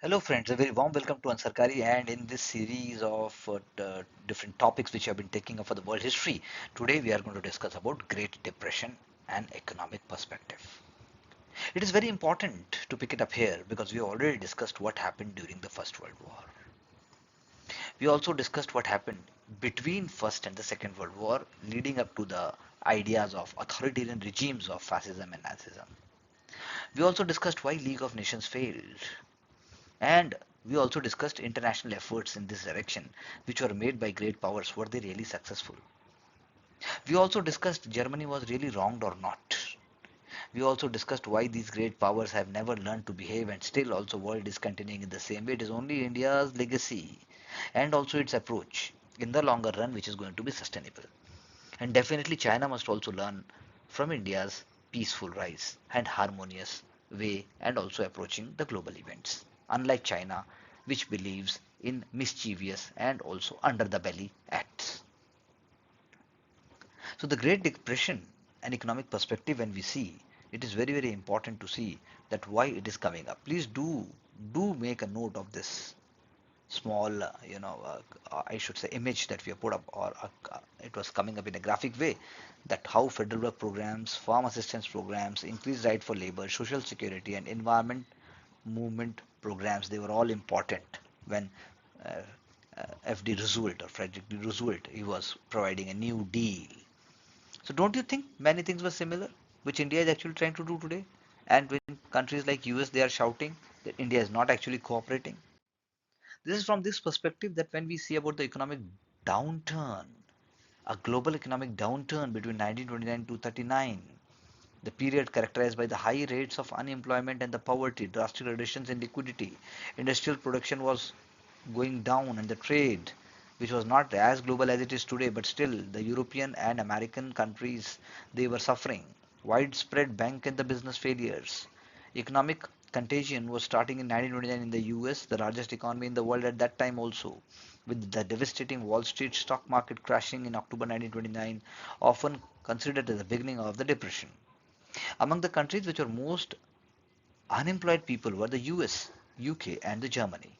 Hello, friends. A very warm welcome to Ansarkari. And in this series of different topics which have been taking up for the world history, today we are going to discuss about Great Depression and economic perspective. It is very important to pick it up here because we already discussed what happened during the First World War. We also discussed what happened between First and the Second World War, leading up to the ideas of authoritarian regimes of fascism and Nazism. We also discussed why League of Nations failed. And we also discussed international efforts in this direction, which were made by great powers. Were they really successful? We also discussed Germany was really wronged or not. We also discussed why these great powers have never learned to behave and still also world is continuing in the same way. It is only India's legacy and also its approach in the longer run which is going to be sustainable. And definitely China must also learn from India's peaceful rise and harmonious way and also approaching the global events. Unlike China, which believes in mischievous and also under the belly acts. So the Great Depression and economic perspective when we see, it is very very important to see that why it is coming up. Please do make a note of this small, I should say, image that we have put up, or it was coming up in a graphic way, that how federal work programs, farm assistance programs, increased right for labor, social security, and environment movement programs, they were all important when uh, FD Roosevelt or Frederick D. Roosevelt, he was providing a new deal. So don't you think many things were similar, which India is actually trying to do today? And when countries like US, they are shouting that India is not actually cooperating. This is from this perspective that when we see about the economic downturn, a global economic downturn between 1929 to 39, the period characterized by the high rates of unemployment and the poverty, drastic reductions in liquidity, industrial production was going down, and the trade, which was not as global as it is today, but still the European and American countries, they were suffering. Widespread bank and the business failures. Economic contagion was starting in 1929 in the US, the largest economy in the world at that time also, with the devastating Wall Street stock market crashing in October 1929, often considered as the beginning of the depression. Among the countries which were most unemployed people were the US, UK, and the Germany.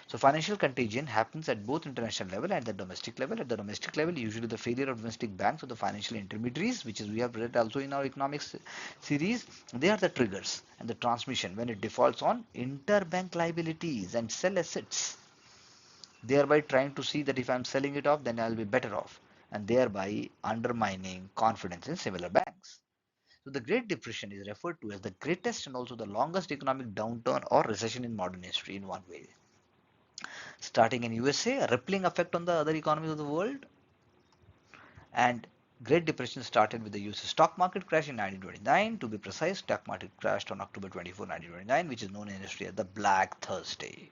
So financial contagion happens at both international level and the domestic level. At the domestic level, usually the failure of domestic banks or the financial intermediaries, which is we have read also in our economics series, they are the triggers and the transmission when it defaults on interbank liabilities and sell assets, thereby trying to see that if I'm selling it off, then I'll be better off, and thereby undermining confidence in similar banks. So the Great Depression is referred to as the greatest and also the longest economic downturn or recession in modern history in one way. Starting in USA, a rippling effect on the other economies of the world, and Great Depression started with the US stock market crash in 1929. To be precise, stock market crashed on October 24, 1929, which is known in history as the Black Thursday.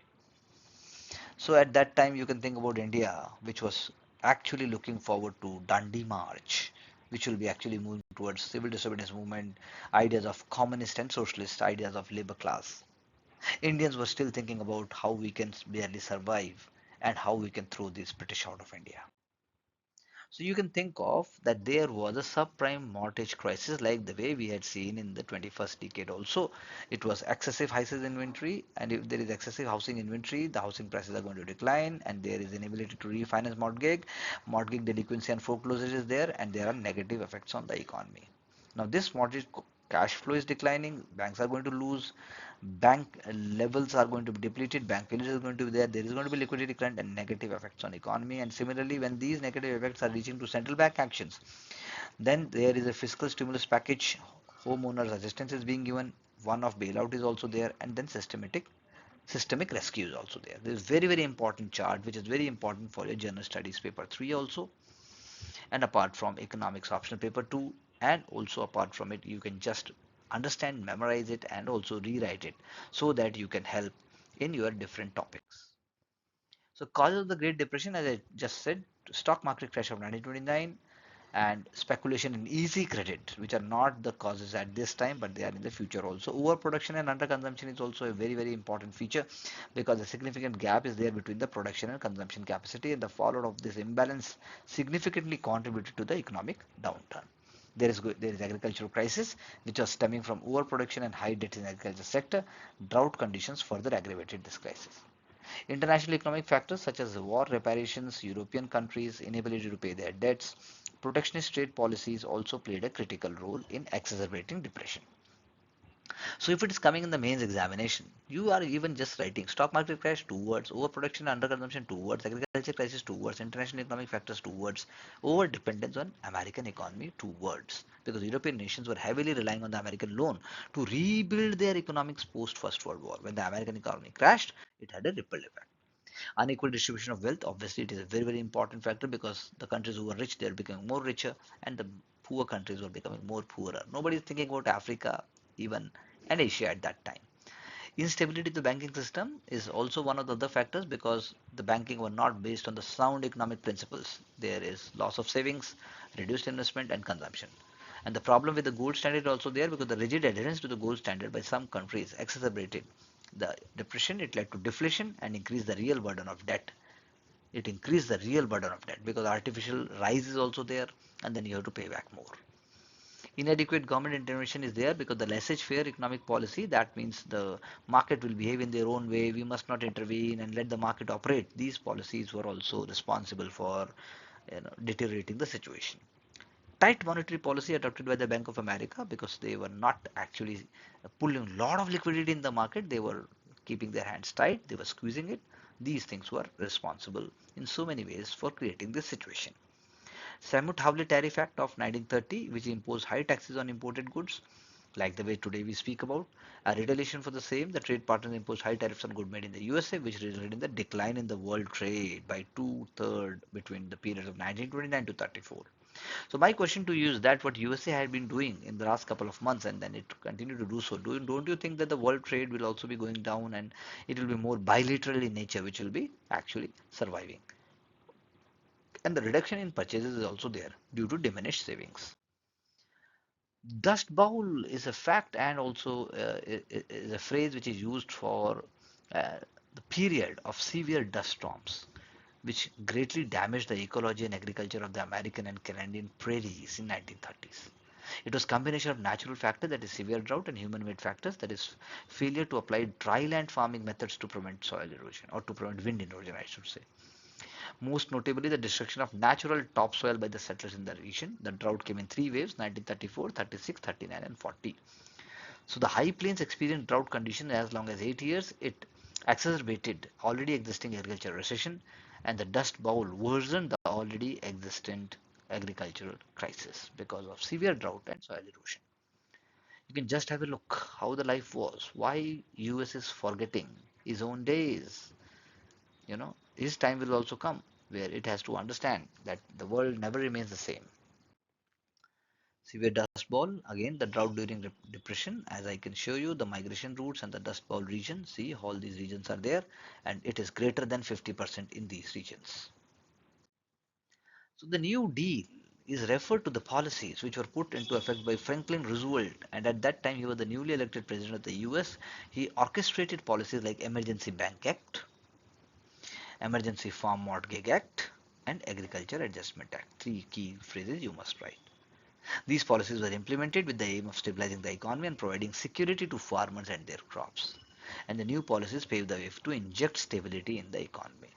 So at that time, you can think about India, which was actually looking forward to Dandi March, which will be actually moving towards civil disobedience movement, ideas of communist and socialist, ideas of labor class. Indians were still thinking about how we can barely survive and how we can throw this British out of India. So you can think of that there was a subprime mortgage crisis like the way we had seen in the 21st decade also. It was excessive houses inventory, and if there is excessive housing inventory, the housing prices are going to decline, and there is inability to refinance mortgage delinquency and foreclosure is there, and there are negative effects on the economy. Now this mortgage cash flow is declining, banks are going to lose, bank levels are going to be depleted, bank failure is going to be there is going to be liquidity crunch and negative effects on economy. And similarly, when these negative effects are reaching to central bank actions, then there is a fiscal stimulus package, homeowners assistance is being given, one of bailout is also there, and then systemic rescue is also there. This is very very important chart which is very important for your general studies paper 3 also, and apart from economics optional paper 2, and also apart from it you can just understand, memorize it, and also rewrite it so that you can help in your different topics. So causes of the Great Depression, as I just said, stock market crash of 1929 and speculation in easy credit, which are not the causes at this time, but they are in the future also. Overproduction and underconsumption is also a very, very important feature because a significant gap is there between the production and consumption capacity, and the fallout of this imbalance significantly contributed to the economic downturn. There is agricultural crisis, which was stemming from overproduction and high debt in agriculture sector. Drought conditions further aggravated this crisis. International economic factors such as war reparations, European countries' inability to pay their debts, protectionist trade policies also played a critical role in exacerbating depression. So if it is coming in the mains examination, you are even just writing stock market crash, two words, overproduction, underconsumption, two words, agriculture crisis, two words, international economic factors, two words, over dependence on American economy, two words. Because European nations were heavily relying on the American loan to rebuild their economics post First World War. When the American economy crashed, it had a ripple effect. Unequal distribution of wealth, obviously, it is a very, very important factor because the countries who were rich, they are becoming more richer, and the poor countries were becoming more poorer. Nobody is thinking about Africa, even, and Asia at that time. Instability in the banking system is also one of the other factors because the banking were not based on the sound economic principles. There is loss of savings, reduced investment, and consumption. And the problem with the gold standard is also there because the rigid adherence to the gold standard by some countries exacerbated the depression. It led to deflation and increased the real burden of debt. It increased the real burden of debt because artificial rise is also there, and then you have to pay back more. Inadequate government intervention is there because the laissez-faire economic policy, that means the market will behave in their own way, we must not intervene and let the market operate. These policies were also responsible for deteriorating the situation. Tight monetary policy adopted by the Bank of America because they were not actually pulling a lot of liquidity in the market, they were keeping their hands tight, they were squeezing it. These things were responsible in so many ways for creating this situation. Samut-Hawley Tariff Act of 1930, which imposed high taxes on imported goods, like the way today we speak about. A retaliation for the same, the trade partners imposed high tariffs on goods made in the USA, which resulted in the decline in the world trade by two-thirds between the periods of 1929 to 34. So my question to you is that what USA had been doing in the last couple of months and then it continued to do so, don't you think that the world trade will also be going down and it will be more bilateral in nature, which will be actually surviving? And the reduction in purchases is also there due to diminished savings. Dust bowl is a fact and also is a phrase which is used for the period of severe dust storms which greatly damaged the ecology and agriculture of the American and Canadian prairies in 1930s. It was a combination of natural factors, that is severe drought, and human-made factors, that is failure to apply dry land farming methods to prevent soil erosion or to prevent wind erosion, I should say. Most notably, the destruction of natural topsoil by the settlers in the region. The drought came in three waves: 1934, 36, 39, and 40. So the high plains experienced drought conditions as long as 8 years. It exacerbated already existing agricultural recession, and the Dust Bowl worsened the already existent agricultural crisis because of severe drought and soil erosion. You can just have a look how the life was. Why US is forgetting his own days. His time will also come where it has to understand that the world never remains the same. Severe dust bowl, again the drought during depression, as I can show you the migration routes and the dust bowl region. See, all these regions are there and it is greater than 50% in these regions. So the New Deal is referred to the policies which were put into effect by Franklin Roosevelt, and at that time he was the newly elected president of the US. He orchestrated policies like Emergency Bank Act, Emergency Farm Mortgage Act, and Agriculture Adjustment Act. Three key phrases you must write. These policies were implemented with the aim of stabilizing the economy and providing security to farmers and their crops. And the new policies paved the way to inject stability in the economy.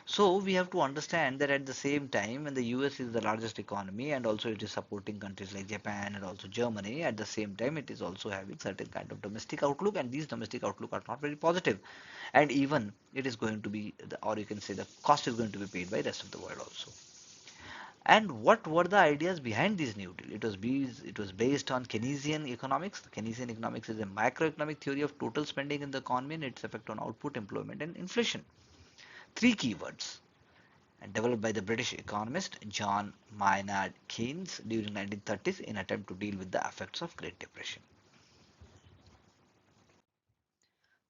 So we have to understand that at the same time, when the US is the largest economy and also it is supporting countries like Japan and also Germany, at the same time it is also having certain kind of domestic outlook, and these domestic outlook are not very positive. And even it is going to be, or you can say the cost is going to be paid by the rest of the world also. And what were the ideas behind this new deal? It was based on Keynesian economics. Keynesian economics is a macroeconomic theory of total spending in the economy and its effect on output, employment, and inflation. Three keywords, and developed by the British economist John Maynard Keynes during 1930s in attempt to deal with the effects of Great Depression.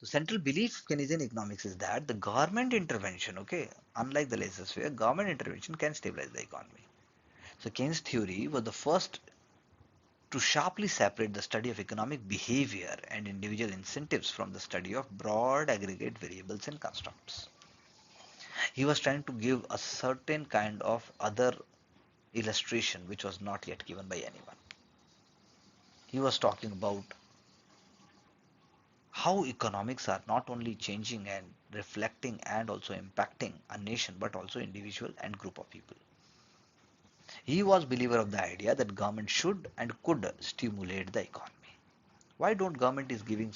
The central belief of Keynesian economics is that the government intervention, okay, unlike the laissez-faire, government intervention can stabilize the economy. So Keynes' theory was the first to sharply separate the study of economic behavior and individual incentives from the study of broad aggregate variables and constructs. He was trying to give a certain kind of other illustration which was not yet given by anyone. He was talking about how economics are not only changing and reflecting and also impacting a nation but also individual and group of people. He was believer of the idea that government should and could stimulate the economy. Why don't government is giving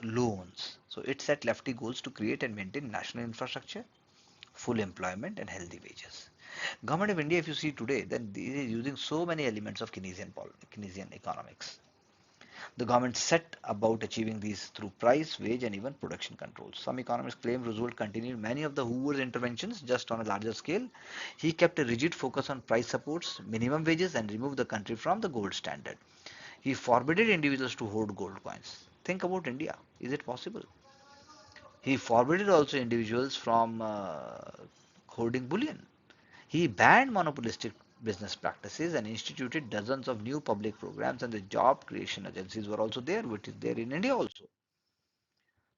loans? So it set lefty goals to create and maintain national infrastructure, full employment and healthy wages. Government of India, if you see today, then they is using so many elements of Keynesian economics. The government set about achieving these through price, wage, and even production controls. Some economists claim Roosevelt continued many of the Hoover's interventions just on a larger scale. He kept a rigid focus on price supports, minimum wages, and removed the country from the gold standard. He forbade individuals to hold gold coins. Think about India. Is it possible? He forbade also individuals from holding bullion. He banned monopolistic business practices and instituted dozens of new public programs, and the job creation agencies were also there, which is there in India also.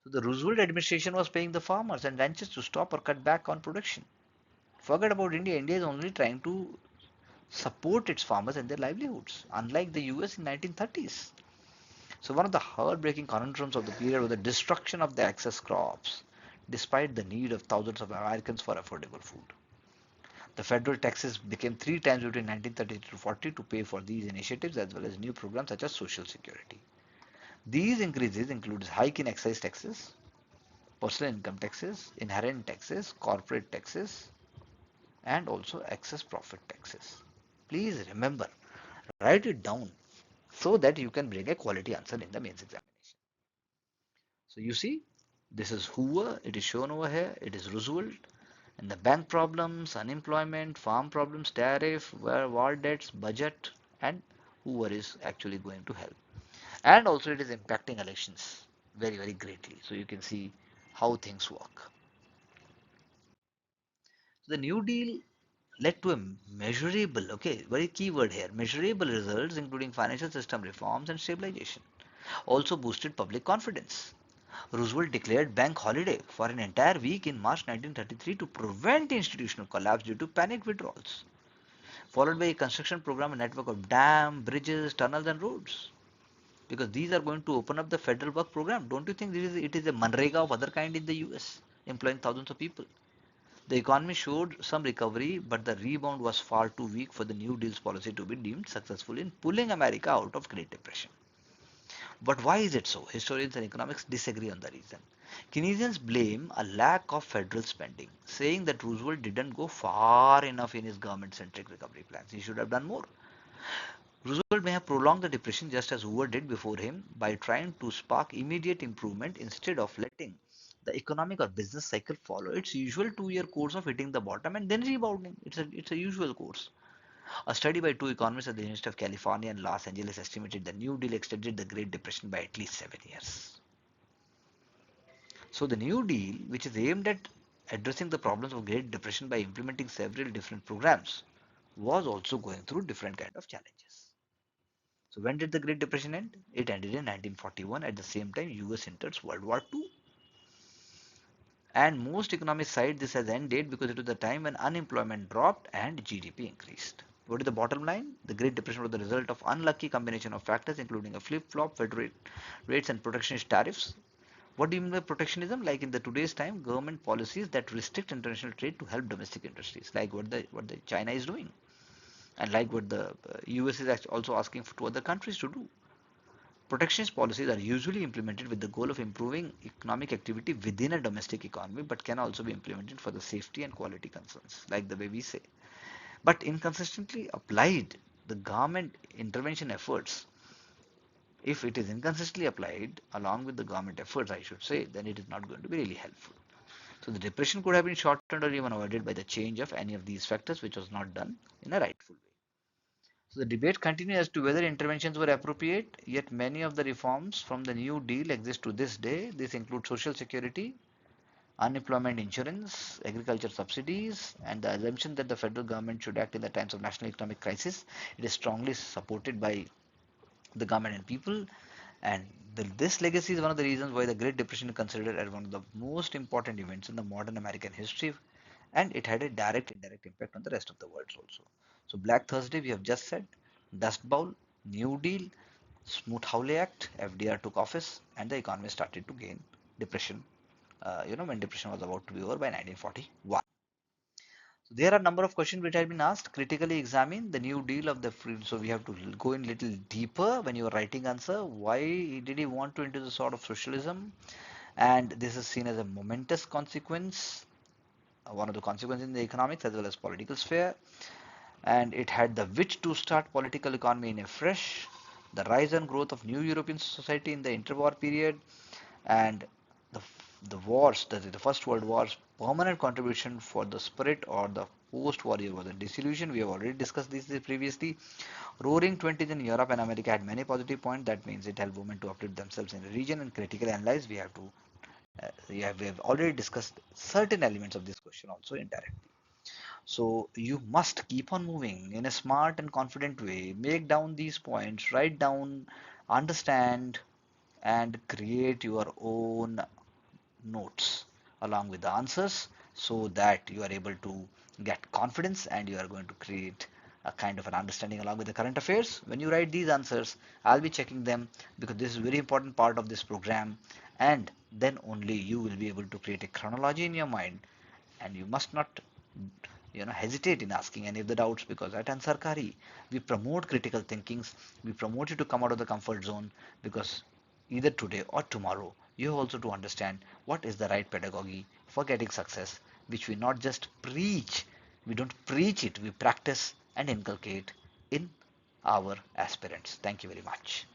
So the Roosevelt administration was paying the farmers and ranchers to stop or cut back on production. Forget about India. India is only trying to support its farmers and their livelihoods, unlike the US in 1930s. So one of the heartbreaking conundrums of the period was the destruction of the excess crops, despite the need of thousands of Americans for affordable food. The federal taxes became three times between 1930 to 40 to pay for these initiatives as well as new programs such as Social Security. These increases include hike in excise taxes, personal income taxes, inherent taxes, corporate taxes, and also excess profit taxes. Please remember, write it down so that you can bring a quality answer in the mains examination. So you see, this is Hoover, it is shown over here, it is Roosevelt, and the bank problems, unemployment, farm problems, tariff, war debts, budget, and Hoover is actually going to help. And also it is impacting elections very, very greatly. So you can see how things work. So the New Deal led to a measurable, okay, very key word here, measurable results including financial system reforms and stabilization. Also boosted public confidence. Roosevelt declared bank holiday for an entire week in March 1933 to prevent institutional collapse due to panic withdrawals, followed by a construction program, a network of dams, bridges, tunnels, and roads. Because these are going to open up the federal work program. Don't you think it is a Manrega of other kind in the US, employing thousands of people? The economy showed some recovery, but the rebound was far too weak for the New Deal's policy to be deemed successful in pulling America out of Great Depression. But why is it so? Historians and economics disagree on the reason. Keynesians blame a lack of federal spending, saying that Roosevelt didn't go far enough in his government-centric recovery plans. He should have done more. Roosevelt may have prolonged the depression just as Hoover did before him by trying to spark immediate improvement instead of letting the economic or business cycle follow its usual 2 year course of hitting the bottom and then rebounding. It's a usual course. A study by two economists at the University of California and Los Angeles estimated the New Deal extended the Great Depression by at least 7 years. So the New Deal, which is aimed at addressing the problems of Great Depression by implementing several different programs, was also going through different kind of challenges. So when did the Great Depression end? It ended in 1941. At the same time, US enters World War II. And most economists cite this as end date because it was the time when unemployment dropped and GDP increased. What is the bottom line? The Great Depression was the result of unlucky combination of factors including a flip-flop, federal rates and protectionist tariffs. What do you mean by protectionism? Like in the today's time, government policies that restrict international trade to help domestic industries, like what the China is doing, and like what the US is also asking for to other countries to do. Protectionist policies are usually implemented with the goal of improving economic activity within a domestic economy, but can also be implemented for the safety and quality concerns, like the way we say. But inconsistently applied, the government intervention efforts, if it is inconsistently applied along with the government efforts, I should say, then it is not going to be really helpful. So the depression could have been shortened or even avoided by the change of any of these factors, which was not done in a rightful way. So the debate continues as to whether interventions were appropriate, yet many of the reforms from the New Deal exist to this day. This includes social security, unemployment insurance, agriculture subsidies, and the assumption that the federal government should act in the times of national economic crisis. It is strongly supported by the government and people, and this legacy is one of the reasons why the Great Depression is considered as one of the most important events in the modern American history, and it had a direct indirect impact on the rest of the world also. So Black Thursday we have just said, Dust Bowl, New Deal, Smoot-Hawley Act, FDR took office, and the economy started to gain depression. When depression was about to be over by 1941. So there are a number of questions which have been asked. Critically examine the New Deal of the free. So we have to go in little deeper when you are writing answer. Why did he want to into the sort of socialism? And this is seen as a momentous consequence, one of the consequences in the economics as well as political sphere. And it had the witch to start political economy in a fresh, the rise and growth of new European society in the interwar period, and the the wars, the First World War's permanent contribution for the spirit or the post-war era was a disillusion. We have already discussed this previously. Roaring 20s in Europe and America had many positive points. That means it helped women to uplift themselves in the region and critically analyze. We have already discussed certain elements of this question also indirectly. So you must keep on moving in a smart and confident way. Make down these points, write down, understand, and create your own notes along with the answers so that you are able to get confidence and you are going to create a kind of an understanding along with the current affairs. When you write these answers, I'll be checking them because this is a very important part of this program, and then only you will be able to create a chronology in your mind, and you must not hesitate in asking any of the doubts, because at Ansarkari we promote critical thinkings, we promote you to come out of the comfort zone, because either today or tomorrow you have also to understand what is the right pedagogy for getting success, which we not just preach, we don't preach it, we practice and inculcate in our aspirants. Thank you very much.